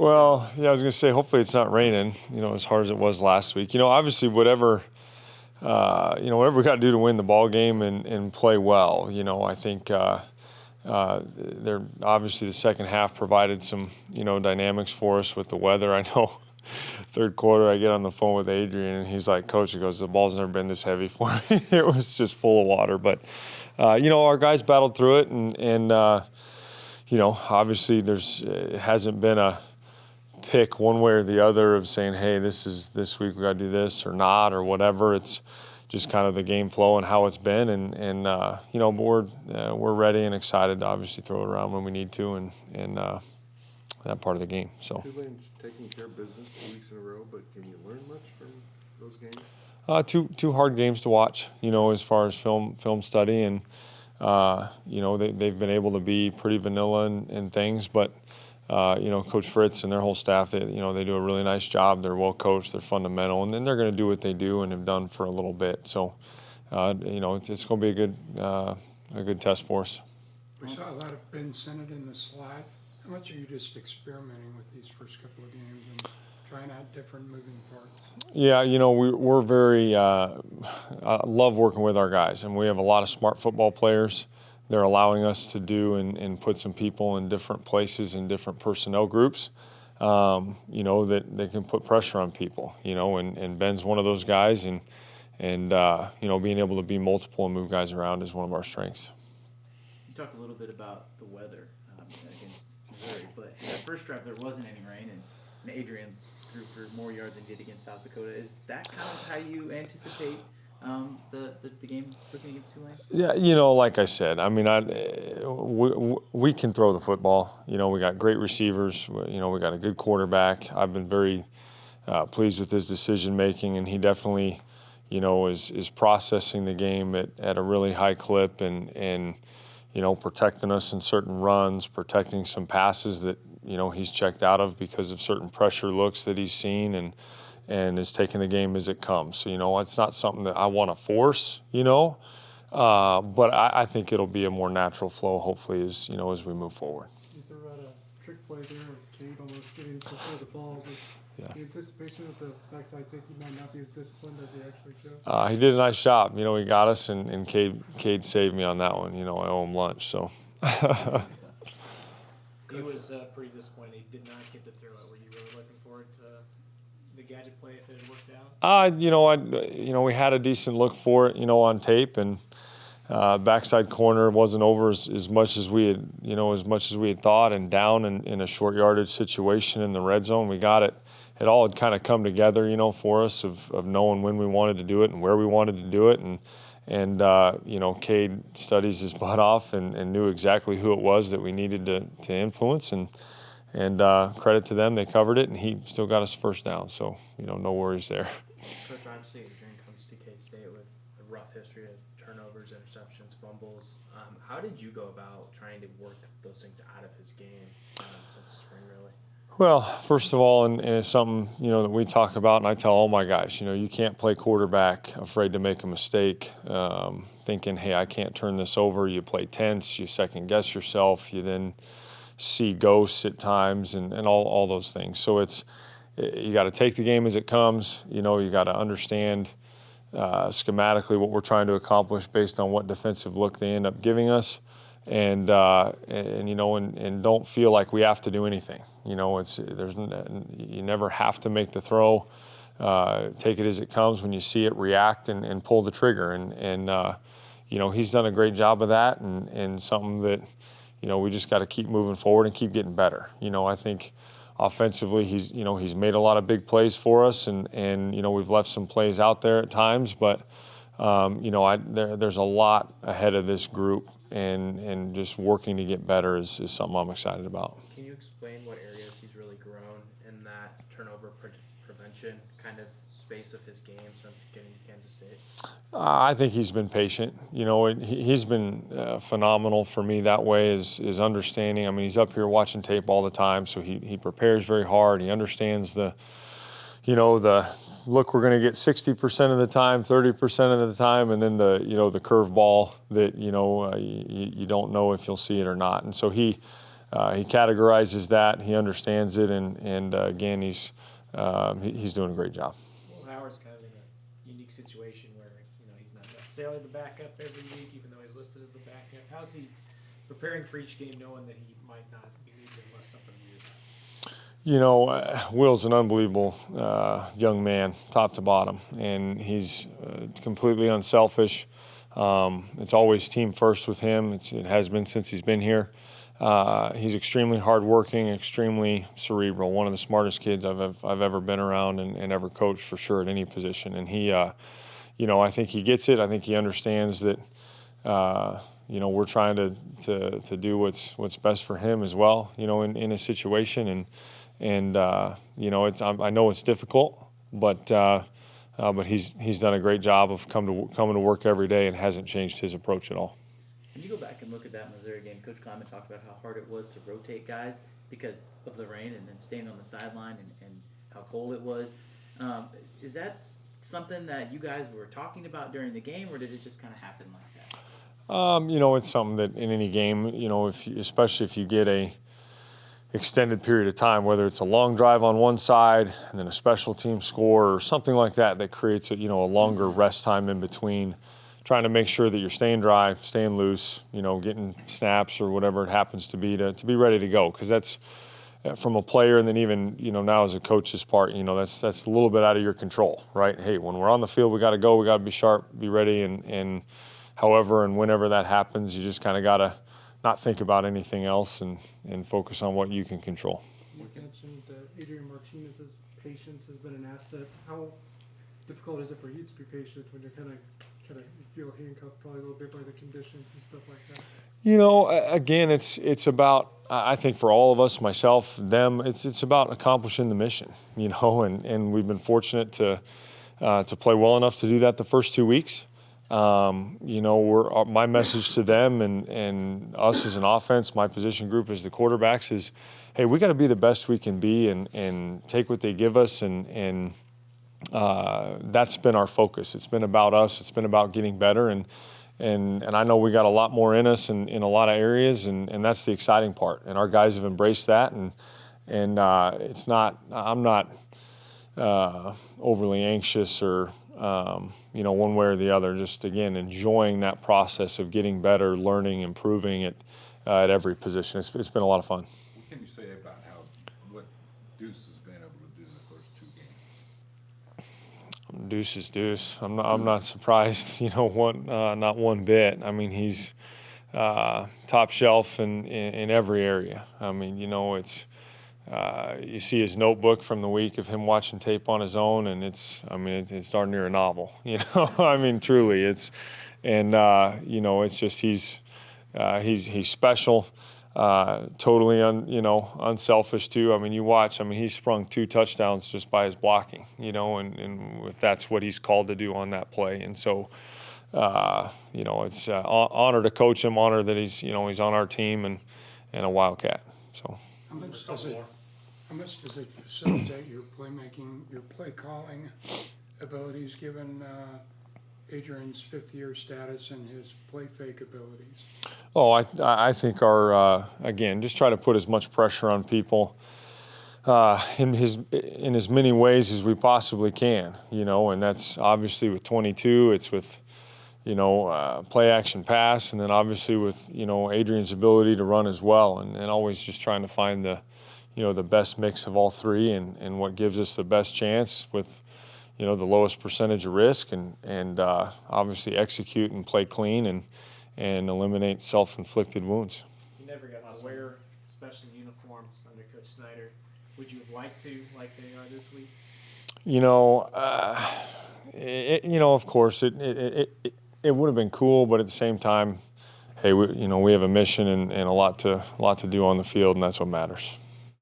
Well, yeah, I was going to say, hopefully it's not raining, as hard as it was last week. Obviously whatever we got to do to win the ball game and play well. I think they're obviously the second half provided some, dynamics for us with the weather. I know third quarter I get on the phone with Adrian and he's like, Coach, he goes, the ball's never been this heavy for me. It was just full of water. But, our guys battled through it and obviously it hasn't been a pick one way or the other of saying, hey, this week we got to do this or not or whatever. It's just kind of the game flow and how it's been, but we're ready and excited to obviously throw it around when we need to, and that part of the game. So Tulane's taking care of business 2 weeks in a row, but can you learn much from those games? Two hard games to watch, as far as film study, and they've been able to be pretty vanilla in things, but. Coach Fritz and their whole staff, they do a really nice job. They're well coached, they're fundamental, and then they're going to do what they do and have done for a little bit. So, it's going to be a good test for us. We saw a lot of Ben Sinnott in the slot. How much are you just experimenting with these first couple of games and trying out different moving parts? Yeah, we're very I love working with our guys, and we have a lot of smart football players. They're allowing us to do and put some people in different places in different personnel groups, that they can put pressure on people, and Ben's one of those guys, and being able to be multiple and move guys around is one of our strengths. You talked a little bit about the weather against Missouri, but in that first drive there wasn't any rain, and Adrian threw for more yards than he did against South Dakota. Is that kind of how you anticipate the game looking against Tulane? Yeah, like I said, I mean, we can throw the football. We got great receivers. We got a good quarterback. I've been very pleased with his decision making, and he definitely, is processing the game at a really high clip and protecting us in certain runs, protecting some passes that he's checked out of because of certain pressure looks that he's seen and is taking the game as it comes. So, it's not something that I want to force, but I think it'll be a more natural flow, hopefully, as we move forward. You threw out a trick play there, Cade almost getting to throw the ball. Yeah. The anticipation that the backside safety might not be as disciplined as he actually showed? He did a nice job. He got us, and Cade saved me on that one. I owe him lunch, so. He was pretty disappointed. He did not get to throw it. Were you really looking forward to the gadget play if it had worked out? We had a decent look for it, on tape, and backside corner wasn't over as much as we had thought, and down in a short yardage situation in the red zone. We got it. It all had kind of come together, for us of knowing when we wanted to do it and where we wanted to do it, and Cade studies his butt off and knew exactly who it was that we needed to influence, and credit to them, they covered it, and he still got us first down, so no worries there. Coach, obviously Adrian comes to K-State with a rough history of turnovers, interceptions, fumbles. How did you go about trying to work those things out of his game since the spring, really? Well, first of all, and it's something, that we talk about, and I tell all my guys, you can't play quarterback afraid to make a mistake, thinking, hey, I can't turn this over. You play tense, you second-guess yourself, you then see ghosts at times and all those things. So you got to take the game as it comes. You got to understand schematically what we're trying to accomplish based on what defensive look they end up giving us. And don't feel like we have to do anything. You never have to make the throw. Take it as it comes. When you see it, react and pull the trigger. And he's done a great job of that, and something that we just got to keep moving forward and keep getting better. I think offensively he's made a lot of big plays for us, and we've left some plays out there at times, but there's a lot ahead of this group, and just working to get better is something I'm excited about. Can you explain what areas he's really grown in that turnover prevention kind of space of his game since getting to Kansas State? I think he's been patient. He's been phenomenal for me that way, is understanding. I mean, he's up here watching tape all the time, so he prepares very hard. He understands the look, we're going to get 60% of the time, 30% of the time, and then the curve ball that you don't know if you'll see it or not. And so he he categorizes that, he understands it, and again, he's doing a great job. Well, Howard's kind of in a unique situation where he's not necessarily the backup every week, even though he's listed as the backup. How's he preparing for each game, knowing that he might not be needed unless something weird? Will's an unbelievable young man, top to bottom, and he's completely unselfish. It's always team first with him. It has been since he's been here. He's extremely hardworking, extremely cerebral. One of the smartest kids I've ever been around and ever coached, for sure, at any position. And he, I think he gets it. I think he understands that. We're trying to do what's best for him as well. In a situation, and I know it's difficult, but he's done a great job of coming to work every day and hasn't changed his approach at all. When you go back and look at that Missouri game, Coach Klein talked about how hard it was to rotate guys because of the rain and then staying on the sideline and how cold it was. Is that something that you guys were talking about during the game, or did it just kind of happen like that? It's something that in any game, especially if you get a extended period of time, whether it's a long drive on one side and then a special team score or something like that, that creates a longer rest time in between, trying to make sure that you're staying dry, staying loose, getting snaps or whatever it happens to be ready to go. Because that's from a player, and then even now as a coach's part, that's a little bit out of your control, right? Hey, when we're on the field, we got to go, we got to be sharp, be ready, and however and whenever that happens, you just kind of got to not think about anything else and focus on what you can control. You mentioned Adrian Martinez's patience has been an asset. How difficult is it for you to be patient when you're kind of you feel handcuffed probably a little bit by the conditions and stuff like that? Again, it's about, I think for all of us, myself, them, it's about accomplishing the mission, and we've been fortunate to play well enough to do that the first 2 weeks. My message to them and us as an offense, my position group as the quarterbacks is, hey, we got to be the best we can be and take what they give us, and that's been our focus. It's been about us. It's been about getting better, and I know we got a lot more in us in a lot of areas, and that's the exciting part. And our guys have embraced that, and it's not. I'm not overly anxious or one way or the other. Just again enjoying that process of getting better, learning, improving it at every position. It's been a lot of fun. What can you say about what Deuce has been able to do in the first 2 games? Deuce is Deuce. I'm not surprised. Not one bit. I mean, he's top shelf in every area. I mean, it's. You see his notebook from the week of him watching tape on his own, and it's darn near a novel. I mean, truly, it's just he's special, totally unselfish too. I mean, you watch. I mean, he's sprung 2 touchdowns just by his blocking. And if that's what he's called to do on that play, and so. It's honor to coach him, honor that he's on our team and a Wildcat. So. How much does it facilitate your playmaking, your play calling abilities, given Adrian's 5th-year status and his play fake abilities? Oh, I think our again, just try to put as much pressure on people in as many ways as we possibly can. And that's obviously with 22. It's with play action pass, and then obviously with Adrian's ability to run as well, and always just trying to find the best mix of all three and what gives us the best chance with the lowest percentage of risk, and obviously execute and play clean and eliminate self-inflicted wounds. You never got to wear special uniforms under Coach Snyder. Would you have liked to, like they are this week? Of course it would have been cool, but at the same time, hey, we have a mission and a lot to do on the field, and that's what matters.